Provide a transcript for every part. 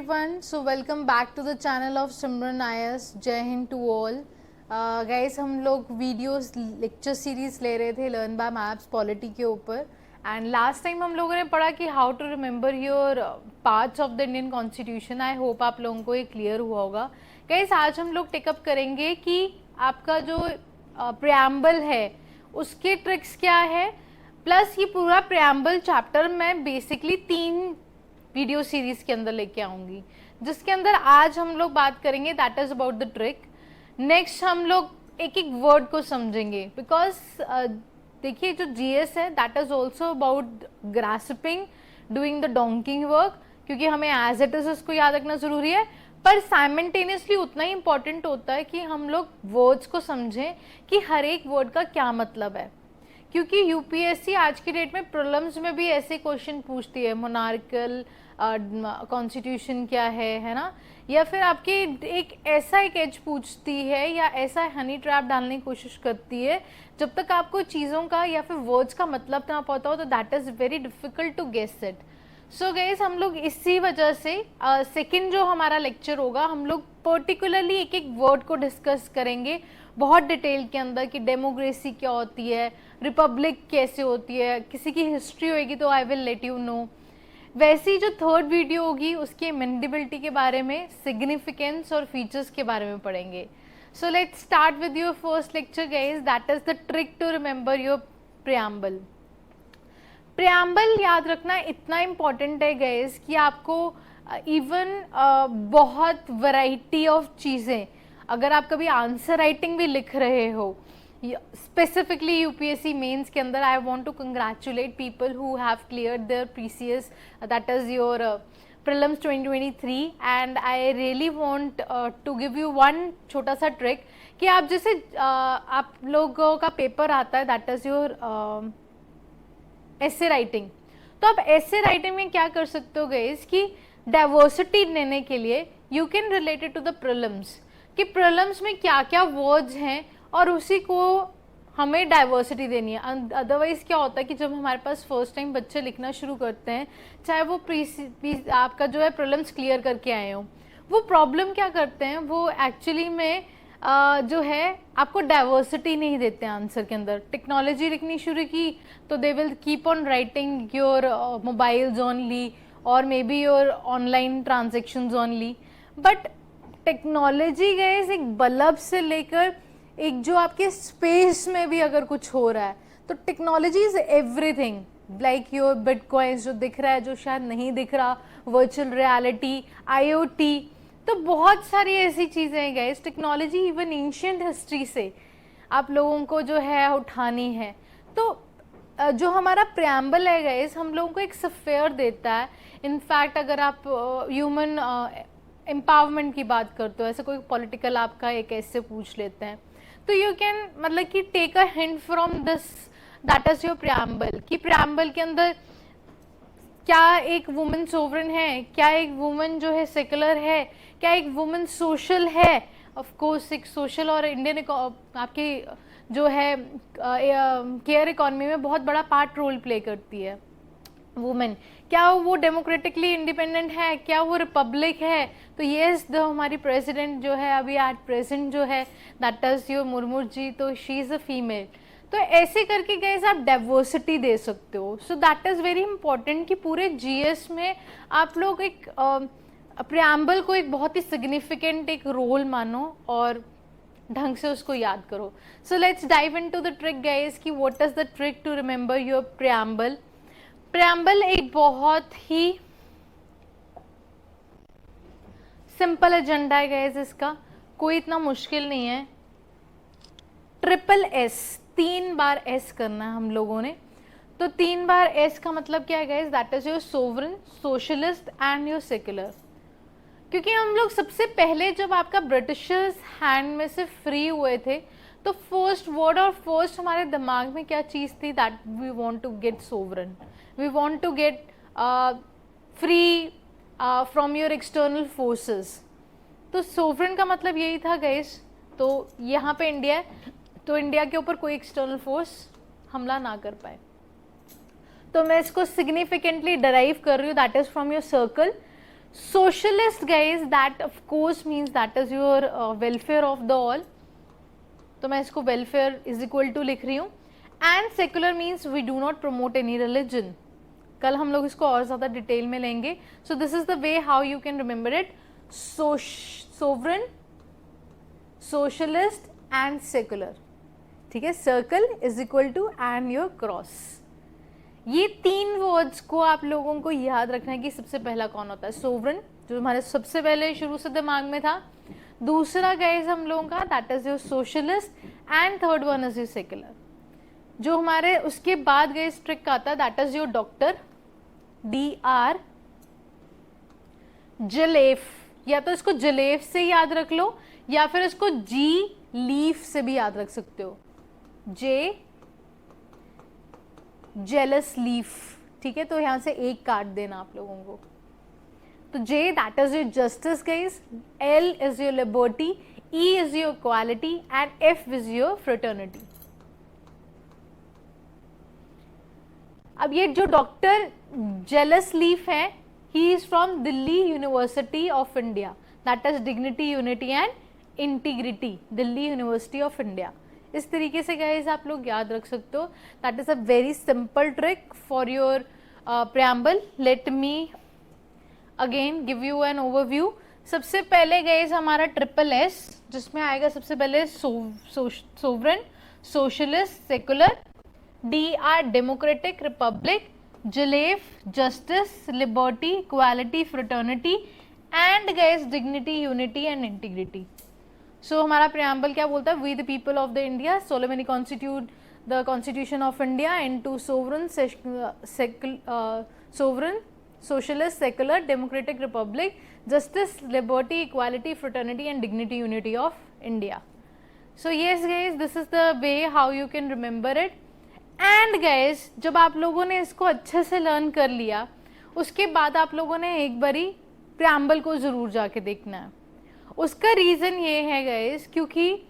everyone. So welcome back to the channel of Simran IS. जय Hind to all. Guys, हम लोग videos lecture series ले रहे थे लर्न बाय मैप्स पॉलिटी के ऊपर एंड लास्ट टाइम हम लोगों ने पढ़ा कि how to remember your parts of the Indian constitution. I hope आप लोगों को ये क्लियर हुआ होगा. गाइस, आज हम लोग टेकअप करेंगे कि आपका जो प्रियम्बल है उसके ट्रिक्स क्या है, प्लस ये पूरा प्रियम्बल चैप्टर मैं बेसिकली 3 वीडियो सीरीज के अंदर लेके आऊंगी, जिसके अंदर आज हम लोग बात करेंगे that is about the trick. Next हम लोग एक एक वर्ड को समझेंगे बिकॉज देखिए जो जीएस है that is also about grasping, doing the donkey work, क्योंकि हमें एज इट इज उसको याद रखना जरूरी है, पर साइमल्टेनियसली उतना ही इंपॉर्टेंट होता है कि हम लोग वर्ड्स को समझें कि हर एक वर्ड का क्या मतलब है. क्योंकि यूपीएससी आज की डेट में प्रीलिम्स में भी ऐसे क्वेश्चन पूछती है, मोनार्कल कॉन्स्टिट्यूशन क्या है ना, या फिर आपके एक एज पूछती है या ऐसा हनी ट्रैप डालने की कोशिश करती है. जब तक आपको चीज़ों का या फिर वर्ड्स का मतलब ना पता हो तो that is very difficult to guess it. So guys, हम लोग इसी वजह से सेकंड जो हमारा लेक्चर होगा हम लोग पर्टिकुलरली एक एक वर्ड को डिस्कस करेंगे बहुत डिटेल के अंदर कि डेमोक्रेसी क्या होती है, रिपब्लिक कैसे होती है, किसी की हिस्ट्री होगी तो I will let you know. वैसी जो थर्ड वीडियो होगी उसकी अमेंडेबिलिटी के बारे में, सिग्निफिकेंस और फीचर्स के बारे में पढ़ेंगे. So let's start with your first lecture guys, that is the trick to remember your preamble. Preamble याद रखना इतना इम्पॉर्टेंट है गाइस कि आपको इवन बहुत वैरायटी ऑफ चीज़ें, अगर आप कभी आंसर राइटिंग भी लिख रहे हो, स्पेसिफिकली यूपीएससी मेंस के अंदर, I want to congratulate people who have cleared their PCS, that is your prelims 2023, and I really want to give you one छोटा सा ट्रिक कि आप जैसे आप लोगों का पेपर आता है that is your essay writing, तो आप एसे राइटिंग में क्या कर सकते हो गाइस कि डाइवर्सिटी देने के लिए you can relate it to the prelims कि प्रीलिम्स में क्या क्या वर्ड्स हैं और उसी को हमें डाइवर्सिटी देनी है. अदरवाइज क्या होता है कि जब हमारे पास फर्स्ट टाइम बच्चे लिखना शुरू करते हैं, चाहे वो आपका जो है प्रीलिम्स क्लियर करके आए हो, वो प्रॉब्लम क्या करते हैं, वो एक्चुअली में जो है आपको डाइवर्सिटी नहीं देते हैं आंसर के अंदर. टेक्नोलॉजी लिखनी शुरू की तो they will keep on writing your mobiles only or maybe your online transactions only. But technology गए एक बल्ब से लेकर एक जो आपके स्पेस में भी अगर कुछ हो रहा है तो technology is everything. Like your bitcoins जो दिख रहा है, जो शायद नहीं दिख रहा, वर्चुअल रियलिटी, आईओटी, तो बहुत सारी ऐसी चीज़ें हैं guys. Technology even ancient history से आप लोगों को जो है उठानी है. तो जो हमारा प्रियम्बल है गाइस हम लोगों को एक सफेयर देता है. इनफैक्ट अगर आप ह्यूमन एम्पावरमेंट की बात करते हो, ऐसे कोई पॉलिटिकल आपका एक ऐसे पूछ लेते हैं, तो यू कैन मतलब कि take a hint from this that is your preamble कि प्रियम्बल के अंदर क्या एक वुमेन सोवरेन है, क्या एक वुमेन जो है सेकुलर है, क्या एक वुमेन सोशल है. ऑफ कोर्स एक सोशल और इंडियन आपकी जो है केयर इकोनॉमी में बहुत बड़ा पार्ट रोल प्ले करती है वुमेन. क्या वो डेमोक्रेटिकली इंडिपेंडेंट है, क्या वो रिपब्लिक है. तो येस, जो हमारी प्रेसिडेंट जो है अभी एट प्रेजेंट जो है that is your Murmu ji, तो शी इज़ अ फीमेल. तो ऐसे करके गाइस आप डाइवर्सिटी दे सकते हो. So that is very important कि पूरे जीएस में आप लोग एक प्रियम्बल को एक बहुत ही सिग्निफिकेंट एक रोल मानो और ढंग से उसको याद करो. So let's dive into the trick guys कि what is the trick to remember your preamble. Preamble एक बहुत ही सिंपल एजेंडा है गाइस, इसका कोई इतना मुश्किल नहीं है. ट्रिपल एस, 3 बार एस करना है हम लोगों ने. तो 3 बार एस का मतलब क्या है guys, that is your sovereign, socialist and your secular. क्योंकि हम लोग सबसे पहले जब आपका ब्रिटिशर्स हैंड में से फ्री हुए थे तो फर्स्ट वर्ड और फर्स्ट हमारे दिमाग में क्या चीज़ थी, that we want to get sovereign, we want to get free from your external forces. तो सोवरेन का मतलब यही था गाइस. तो यहाँ पे इंडिया है तो इंडिया के ऊपर कोई एक्सटर्नल फोर्स हमला ना कर पाए. तो मैं इसको सिग्निफिकेंटली डराइव कर रही हूँ, that is from your circle. Socialist guys, that of course means that is your welfare of the all, तो मैं इसको welfare is equal to लिख रही हूँ. And secular means we do not promote any religion. कल हम लोग इसको और ज़्यादा डिटेल में लेंगे. So this is the way how you can remember it. Sovereign, socialist and secular. ठीक है, circle is equal to and your cross. ये तीन वर्ड्स को आप लोगों को याद रखना है कि सबसे पहला कौन होता है. सोवरन, जो हमारे सबसे पहले शुरू से दिमाग में था. दूसरा गाइस हम लोगों का that is your socialist and third one is your secular. जो हमारे उसके बाद गाइस ट्रिक आता है that is your doctor, DR जलेफ. या तो इसको जलेफ से याद रख लो या फिर इसको जी लीफ से भी याद रख सकते हो. जे जेलस लीफ. ठीक है, तो यहां से एक काट देना आप लोगों को. तो J that is your justice guys, L is your liberty, E is your equality and F is your fraternity. अब ये जो डॉक्टर जेलस लीफ है, he is from Delhi university of India, that is dignity, unity and integrity, Delhi university of India. इस तरीके से guys आप लोग याद रख सकते हो. That is a very simple trick for your preamble. Let me again give you an overview. सबसे पहले गाइस हमारा SSS, जिसमें आएगा सबसे पहले sovereign, socialist, secular, DR democratic, republic, जलेफ justice, liberty, equality, fraternity and guys dignity, unity and integrity. So हमारा preamble क्या बोलता है? We the people of the India solemnly constitute the constitution of India into sovereign, socialist, secular, democratic, Republic, justice, liberty, equality, fraternity and dignity, unity of India. So yes guys, this is the way how you can remember it. And guys, जब आप लोगों ने इसको अच्छे से learn कर लिया, उसके बाद आप लोगों ने एक बारी प्रियम्बल को जरूर जाके देखना है. उसका रीजन ये है गाइस, क्योंकि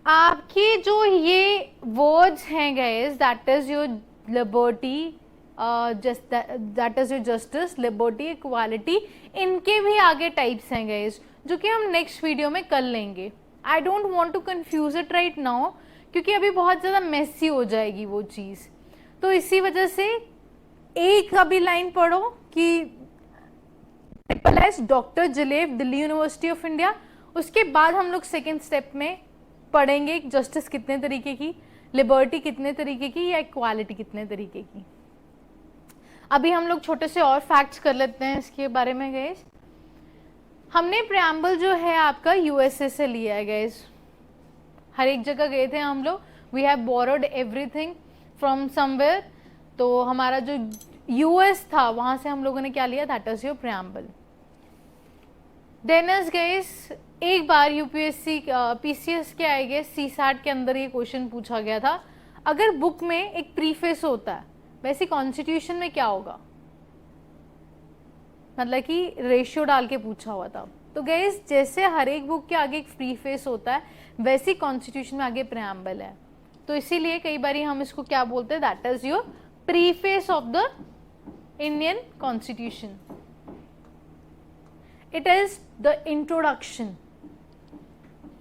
आपके जो ये वर्ड्स हैं guys, that is your liberty, that is your justice, liberty, equality, इनके भी आगे टाइप्स हैं गाइस, जो कि हम नेक्स्ट वीडियो में कर लेंगे. I don't want to confuse it right now, क्योंकि अभी बहुत ज़्यादा मेसी हो जाएगी वो चीज़. तो इसी वजह से एक अभी लाइन पढ़ो कि SSS, डॉक्टर जलेफ, दिल्ली यूनिवर्सिटी ऑफ इंडिया. उसके बाद हम लोग सेकेंड स्टेप में पढ़ेंगे जस्टिस कितने तरीके की, लिबर्टी कितने तरीके की, या इक्वालिटी कितने तरीके की. अभी हम लोग छोटे से और फैक्ट्स कर लेते हैं इसके बारे में गाइस. हमने प्रियम्बल जो है आपका USA से लिया है गाइस. हर एक जगह गए थे हम लोग. We have borrowed everything from somewhere. तो हमारा जो US था वहां से हम लोगों ने क्या लिया, that is your preamble. Then is guys, एक बार UPSC PCS के आई गेस CSAT के अंदर ये क्वेश्चन पूछा गया था. अगर बुक में एक प्रीफेस होता है, वैसे कॉन्स्टिट्यूशन में क्या होगा, मतलब कि रेशियो डाल के पूछा हुआ था. तो गाइस, जैसे हर एक बुक के आगे एक प्रीफेस होता है, वैसे कॉन्स्टिट्यूशन में आगे प्रियम्बल है. तो इसीलिए कई बार हम इसको क्या बोलते हैं, that is your preface of the Indian constitution. It is the introduction,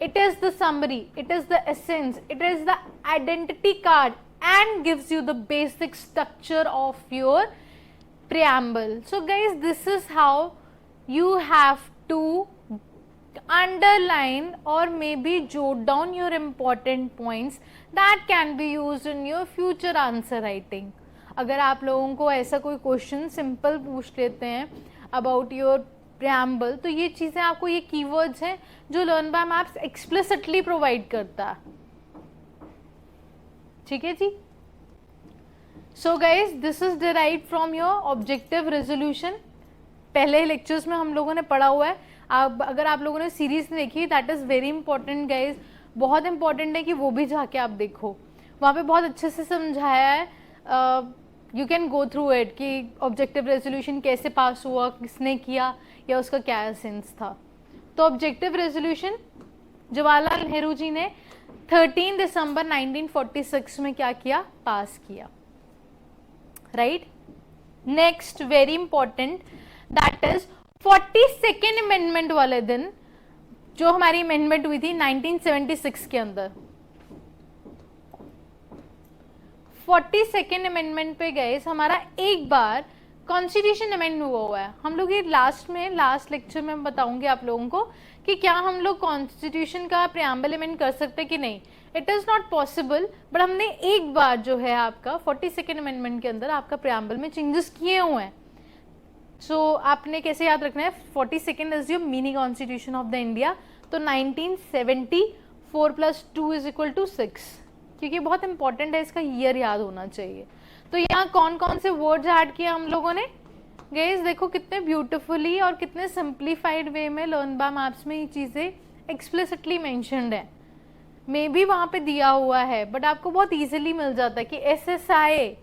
it is the summary, it is the essence, it is the identity card and gives you the basic structure of your preamble. So guys, this is how you have to underline or maybe jot down your important points that can be used in your future answer writing. अगर आप लोगों को ऐसा कोई question simple पूछ लेते हैं about your preamble, तो ये चीज़ें आपको, ये कीवर्ड्स हैं जो learn by maps explicitly provide करता है. ठीक है जी. So guys, this is derived from your objective resolution. पहले लेक्चर्स में हम लोगों ने पढ़ा हुआ है. अगर आप लोगों ने सीरीज देखी, that is very important guys. बहुत इंपॉर्टेंट है कि वो भी जाके आप देखो, वहाँ पे बहुत अच्छे से समझाया है. You can go through it कि ऑब्जेक्टिव रेजोल्यूशन कैसे पास हुआ, किसने किया, या उसका क्या एसेंस था. तो ऑब्जेक्टिव रेजोल्यूशन जवाहरलाल नेहरू जी ने 13 दिसंबर 1946 में क्या किया, पास किया. Right. Next very important, that is 42nd amendment वाले दिन जो हमारी अमेंडमेंट हुई थी 1976 के अंदर, 42nd अमेंडमेंट पे गए हमारा एक बार कॉन्स्टिट्यूशन अमेंड हुआ है। हम लोग ये लास्ट लेक्चर में बताऊंगी आप लोगों को कि क्या हम लोग कॉन्स्टिट्यूशन का प्रियम्बल अमेंड कर सकते कि नहीं। It is not possible, but हमने एक बार जो है आपका 42nd अमेंडमेंट के अंदर आपका प्रियम्बल में चेंजेस किए हुए हैं। सो आपने कैसे याद रखना है, 42nd is your mini constitution of the India. तो 1974 + 2 = 6, क्योंकि बहुत इंपॉर्टेंट है, इसका ईयर याद होना चाहिए। तो यहाँ कौन कौन से वर्ड्स ऐड किए हम लोगों ने गाइस, देखो कितने ब्यूटीफुली और कितने सिंप्लीफाइड वे में लर्न बाय मैप्स में ये चीज़ें एक्सप्लिसिटली मेंशन्ड है। मे बी वहाँ पे दिया हुआ है, बट आपको बहुत इजीली मिल जाता है कि SSI,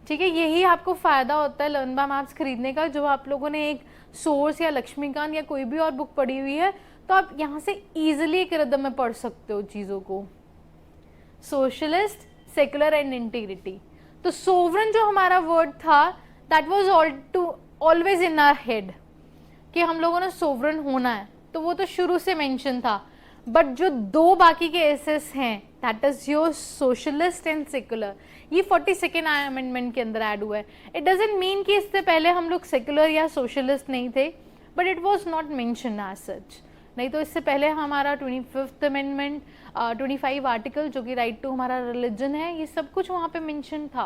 ठीक है। यही आपको फायदा होता है लर्न बाय मैप्स खरीदने का। जो आप लोगों ने एक सोर्स या लक्ष्मीकांत या कोई भी और बुक पढ़ी हुई है, तो आप यहाँ से इजीली एक रिदम में पढ़ सकते हो चीज़ों को। Socialist, secular and integrity. तो सोवरन जो हमारा वर्ड था, that was always in our head कि हम लोगों ने सोवरन होना है, तो वो तो शुरू से मेंशन था। बट जो दो बाकी के एसेस हैं, that is your socialist and secular, ये 42nd अमेंडमेंट के अंदर ऐड हुआ है। इट डजंट मीन कि इससे पहले हम लोग सेकुलर या सोशलिस्ट नहीं थे, but it was not mention as such. नहीं तो इससे पहले हमारा 25th अमेंडमेंट, 25 आर्टिकल जो कि राइट टू हमारा रिलीजन है, ये सब कुछ वहाँ पे मेंशन था।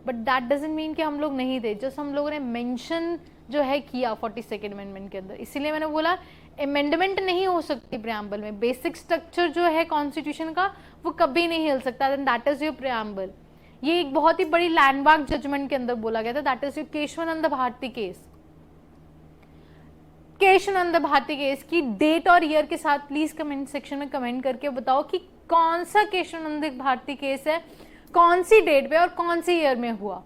बट दैट डजंट मीन कि हम लोग नहीं थे, जस्ट हम लोगों ने मेंशन जो है किया 42nd अमेंडमेंट के अंदर। इसीलिए मैंने बोला अमेंडमेंट नहीं हो सकती प्रियम्बल में। बेसिक स्ट्रक्चर जो है कॉन्स्टिट्यूशन का वो कभी नहीं हिल सकता, then that is your preamble. ये एक बहुत ही बड़ी लैंडमार्क जजमेंट के अंदर बोला गया था, that is your Keshavananda Bharati case. Keshavananda Bharati case की डेट और ईयर के साथ प्लीज कमेंट सेक्शन में कमेंट करके बताओ कि कौन सा केशवानंद भारती केस है, कौन सी डेट पे और कौन सी ईयर में हुआ।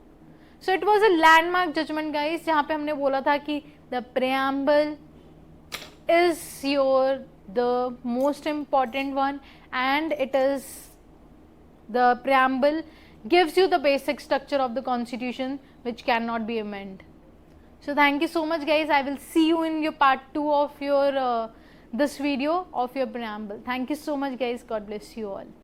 So it was a landmark judgement guys, जहां पे हमने बोला था कि the preamble is the most important one, and it is the preamble gives you the basic structure of the constitution which cannot be amended. So thank you so much guys, I will see you in your part 2 of your this video of your preamble. Thank you so much guys, God bless you all.